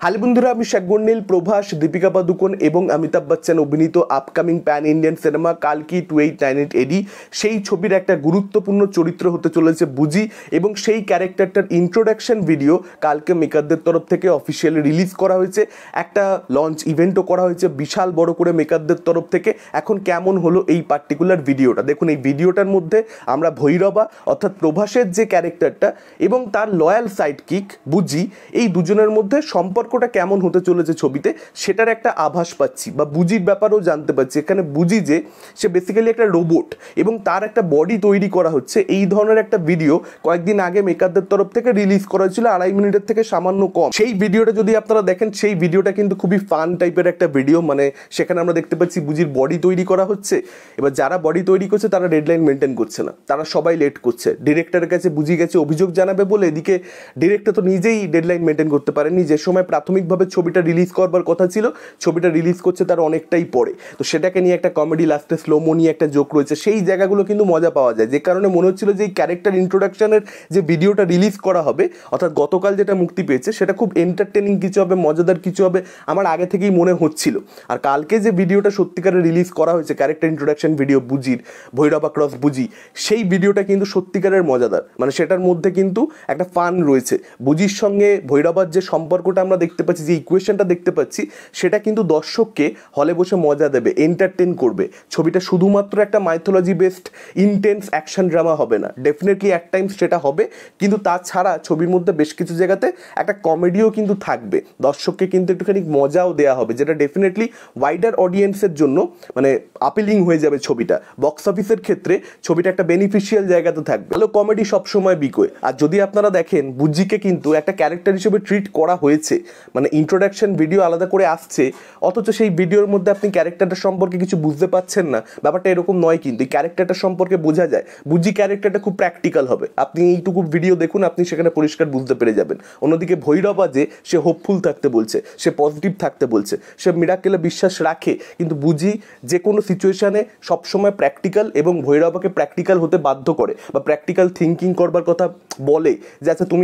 Hello বন্ধুরা, আমি শেখ গন্ডিল, প্রভাস, দীপিকা পাদুকোন এবং অমিতাভ বচ্চন অভিনীত আপকামিং প্যান ইন্ডিয়ান সিনেমা কালকি 2898 এডি সেই ছবির একটা গুরুত্বপূর্ণ চরিত্র হতে চলেছে বুজি এবং সেই ক্যারেক্টারটার ইন্ট্রোডাকশন ভিডিও কালকে মেকারদের তরফ থেকে অফিসিয়ালি রিলিজ করা হয়েছে। একটা লঞ্চ ইভেন্টও করা হয়েছে বিশাল বড় করে মেকারদের তরফ থেকে। এখন কেমন হলো এই পার্টিকুলার ভিডিওটা দেখুন। এই ভিডিওটার মধ্যে আমরা ভৈরবা অর্থাৎ প্রভাসের যে ক্যারেক্টারটা এবং তার লয়াল সাইডকিক বুজি, এই দুজনের মধ্যে সম্পর্কটা কেমন হতে চলেছে ছবিতে সেটার একটা আভাস পাচ্ছি বা বুজির ব্যাপারেও জানতে পারছি। এখানে বুজি যে সে বেসিক্যালি একটা রোবট এবং তার একটা বডি তৈরি করা হচ্ছে, এই ধরনের একটা ভিডিও কয়েকদিন আগে মেকারদের তরফ থেকে রিলিজ করা হয়েছিল 2.5 মিনিটের থেকে সামান্য কম। সেই ভিডিওটা যদি আপনারা দেখেন, সেই ভিডিওটা কিন্তু খুবই ফান টাইপের একটা ভিডিও। মানে সেখানে আমরা দেখতে পাচ্ছি বুজির বডি তৈরি করা হচ্ছে। এবার যারা বডি তৈরি করছে তারা ডেডলাইন মেনটেন করছে না, তারা সবাই লেট করছে। ডিরেক্টরের কাছে বুঝি গেছে অভিযোগ জানাবে বলে, এদিকে ডিরেক্টর তো নিজেই ডেডলাইন মেনটেন করতে পারেনি। যে সময় প্রাথমিকভাবে ছবিটা রিলিজ করবার কথা ছিল, ছবিটা রিলিজ করছে তার অনেকটাই পরে। তো সেটাকে নিয়ে একটা কমেডি, লাস্টে স্লোমো নিয়ে একটা জোক রয়েছে, সেই জায়গাগুলো কিন্তু মজা পাওয়া যায়। যে কারণে মনে হচ্ছিল যে এই ক্যারেক্টার ইন্ট্রোডাকশনের যে ভিডিওটা রিলিজ করা হবে, অর্থাৎ গতকাল যেটা মুক্তি পেয়েছে, সেটা খুব এন্টারটেনিং কিছু হবে, মজাদার কিছু হবে, আমার আগে থেকেই মনে হচ্ছিল। আর কালকে যে ভিডিওটা সত্যিকারে রিলিজ করা হয়েছে, ক্যারেক্টার ইন্ট্রোডাকশন ভিডিও বুজির, ভৈরবা ক্রস বুজি, সেই ভিডিওটা কিন্তু সত্যিকারের মজাদার। মানে সেটার মধ্যে কিন্তু একটা ফান রয়েছে। বুজির সঙ্গে ভৈরবার যে সম্পর্কটা আমরা দেখতে পাচ্ছি, যে ইকুয়েশনটা দেখতে পাচ্ছি, সেটা কিন্তু দর্শককে হলে বসে মজা দেবে, এন্টারটেন করবে। ছবিটা শুধুমাত্র একটা mythology based intense action drama হবে না, ডেফিনেটলি এক টাইম সেটা হবে, কিন্তু তাছাড়া ছবির মধ্যে বেশ কিছু জায়গাতে একটা কমেডিও কিন্তু থাকবে। দর্শককে কিন্তু একটুখানি মজাও দেওয়া হবে, যেটা ডেফিনেটলি ওয়াইডার অডিয়েন্সের জন্য মানে আপিলিং হয়ে যাবে ছবিটা। বক্স অফিসের ক্ষেত্রে ছবিটা একটা বেনিফিশিয়াল জায়গাতে থাকবে। ভালো কমেডি সবসময় বিকোয়। আর যদি আপনারা দেখেন, বুজিকে কিন্তু একটা ক্যারেক্টার হিসেবে ট্রিট করা হয়েছে। মানে ইন্ট্রোডাকশন ভিডিও আলাদা করে আসছে, অথচ সেই ভিডিওর মধ্যে আপনি ক্যারেক্টারটা সম্পর্কে কিছু বুঝতে পাচ্ছেন না। ব্যাপারটা এরকম নয়, কিন্তু এই ক্যারেক্টারটা সম্পর্কে বোঝা যায়। বুজি ক্যারেক্টারটা খুব প্র্যাকটিক্যাল হবে। আপনি এইটুকু ভিডিও দেখুন, আপনি সেখানে পরিষ্কার বুঝতে পেরে যাবেন। অন্যদিকে ভৈরবা যে সে হোপফুল থাকতে বলছে, সে পজিটিভ থাকতে বলছে, সে মিরাকেলে বিশ্বাস রাখে, কিন্তু বুজি যে কোনো সিচুয়েশানে সবসময় প্র্যাকটিক্যাল এবং ভৈরবাকে প্র্যাকটিক্যাল হতে বাধ্য করে বা প্র্যাকটিক্যাল থিঙ্কিং করবার কথা বলে যে আচ্ছা তুমি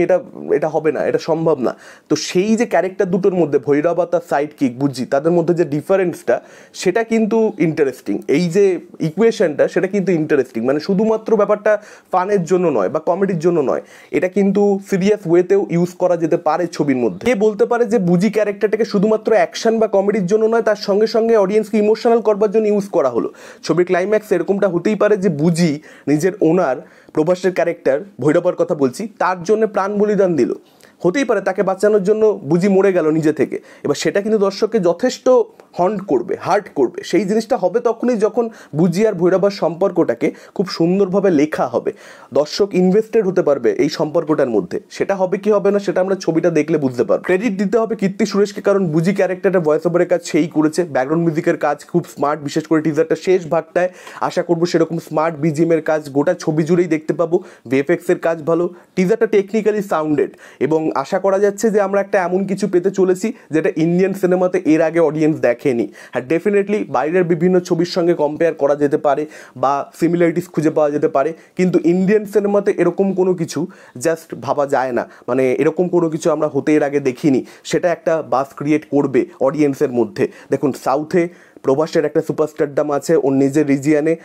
এটা হবে না, এটা সম্ভব না। তো সেই যে ক্যারেক্টার দুটোর মধ্যে ভৈরবা তার সাইড কিক বুজি, তাদের মধ্যে যে ডিফারেন্সটা, সেটা কিন্তু ইন্টারেস্টিং। এই যে ইকুয়েশনটা, সেটা কিন্তু ইন্টারেস্টিং। মানে শুধুমাত্র ব্যাপারটা ফানের জন্য নয় বা কমেডির জন্য নয়, এটা কিন্তু সিরিয়াস ওয়েতেও ইউজ করা যেতে পারে ছবির মধ্যে। কে বলতে পারে যে বুজি ক্যারেক্টারটাকে শুধুমাত্র অ্যাকশন বা কমেডির জন্য নয়, তার সঙ্গে সঙ্গে অডিয়েন্সকে ইমোশনাল করবার জন্য ইউজ করা হলো। ছবির ক্লাইম্যাক্স এরকমটা হতেই পারে যে বুজি নিজের ওনার প্রভাসের ক্যারেক্টার, ভৈরবার কথা বলছি, তার জন্য প্রাণ বলিদান দিল। হতেই পারে তাকে বাঁচানোর জন্য বুজি মরে গেল নিজে থেকে। এবার সেটা কিন্তু দর্শককে যথেষ্ট হন্ট করবে, হার্ট করবে। সেই জিনিসটা হবে তখনই যখন বুজি আর ভৈরবার সম্পর্কটাকে খুব সুন্দরভাবে লেখা হবে, দর্শক ইনভেস্টেড হতে পারবে এই সম্পর্কটার মধ্যে। সেটা হবে কি হবে না, সেটা আমরা ছবিটা দেখলে বুঝতে পারবো। ক্রেডিট দিতে হবে কীর্তি সুরেশকে, কারণ বুজি ক্যারেক্টারটা ভয়েস ওভারের কাজ সেই করেছে, ব্যাকগ্রাউন্ড মিউজিকের কাজ খুব স্মার্ট, বিশেষ করে টিজারটা শেষ ভাগটায় আশা করবো সেরকম স্মার্ট বিজিএমের কাজ গোটা ছবি জুড়েই দেখতে পাবো। ভিএফএক্সের কাজ ভালো, টিজারটা টেকনিক্যালি সাউন্ডেড এবং আশা করা যাচ্ছে যে আমরা একটা এমন কিছু পেতে চলেছি যেটা ইন্ডিয়ান সিনেমাতে এর আগে অডিয়েন্স দেখেনি। হ্যাঁ, ডেফিনেটলি বাইরের বিভিন্ন ছবির সঙ্গে কম্পেয়ার করা যেতে পারে বা সিমিলারিটিস খুঁজে পাওয়া যেতে পারে, কিন্তু ইন্ডিয়ান সিনেমাতে এরকম কোনো কিছু জাস্ট ভাবা যায় না। মানে এরকম কোনো কিছু আমরা হতে এর আগে দেখিনি। সেটা একটা বাস ক্রিয়েট করবে অডিয়েন্সের মধ্যে। দেখুন, সাউথে প্রভাসের একটা সুপারস্টারডাম আছে ওর নিজের রিজিয়ানে,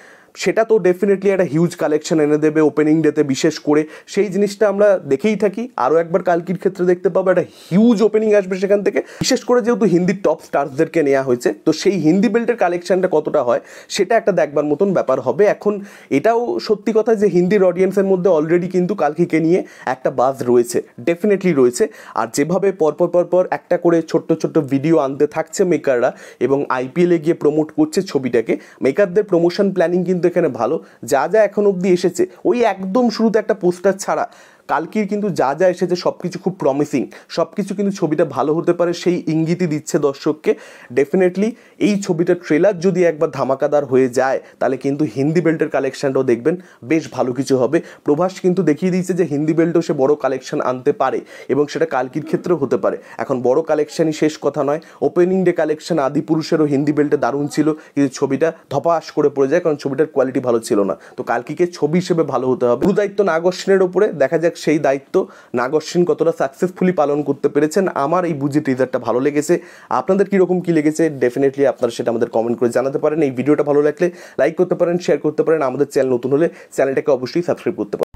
সেটা তো ডেফিনেটলি একটা হিউজ কালেকশন এনে দেবে ওপেনিং ডেতে বিশেষ করে। সেই জিনিসটা আমরা দেখেই থাকি, আরও একবার কালকির ক্ষেত্রে দেখতে পাবো একটা হিউজ ওপেনিং আসবে সেখান থেকে। বিশেষ করে যেহেতু হিন্দির টপ স্টারসদেরকে নেওয়া হয়েছে, তো সেই হিন্দি বেল্টের কালেকশনটা কতটা হয় সেটা একটা দেখবার মতন ব্যাপার হবে। এখন এটাও সত্যি কথা যে হিন্দির অডিয়েন্সের মধ্যে অলরেডি কিন্তু কালকিকে নিয়ে একটা বাজ রয়েছে, ডেফিনেটলি রয়েছে। আর যেভাবে পরপর একটা করে ছোট্ট ছোট্ট ভিডিও আনতে থাকছে মেকাররা এবং আইপিএলে গিয়ে প্রমোট করছে ছবিটাকে, মেকারদের প্রমোশন প্ল্যানিং কিন্তু এখানে ভালো। যা যা এখন অবধি এসেছে, ওই একদম শুরুতে একটা পোস্টার ছাড়া কালকির কিন্তু যা যা এসেছে সব কিছু খুব প্রমিসিং, সব কিছু কিন্তু ছবিটা ভালো হতে পারে সেই ইঙ্গিতই দিচ্ছে দর্শককে। ডেফিনেটলি এই ছবিটার ট্রেলার যদি একবার ধামাকাদার হয়ে যায়, তাহলে কিন্তু হিন্দি বেল্টের কালেকশানটাও দেখবেন বেশ ভালো কিছু হবে। প্রভাস কিন্তু দেখিয়ে দিয়েছে যে হিন্দি বেল্টেও সে বড় কালেকশন আনতে পারে এবং সেটা কালকির ক্ষেত্রেও হতে পারে। এখন বড় কালেকশানই শেষ কথা নয়, ওপেনিং ডে কালেকশন আদিপুরুষেরও হিন্দি বেল্টে দারুণ ছিল, কিন্তু ছবিটা ধপাস করে পড়ে যায় কারণ ছবিটার কোয়ালিটি ভালো ছিল না। তো কালকিকে ছবি হিসেবে ভালো হতে হবে। পুরো দায়িত্ব নাগ অশ্বিনের ওপরে, দেখা যাক সেই দায়িত্ব নাগ অশ্বিন কতটা সাকসেসফুলি পালন করতে পেরেছেন। আমার এই বুঝি টিজারটা ভালো লেগেছে, আপনাদের কীরকম কী লেগেছে ডেফিনেটলি আপনারা সেটা আমাদের কমেন্ট করে জানাতে পারেন। এই ভিডিওটা ভালো লাগলে লাইক করতে পারেন, শেয়ার করতে পারেন। আমাদের চ্যানেল নতুন হলে চ্যানেলটাকে অবশ্যই সাবস্ক্রাইব করতে পারেন।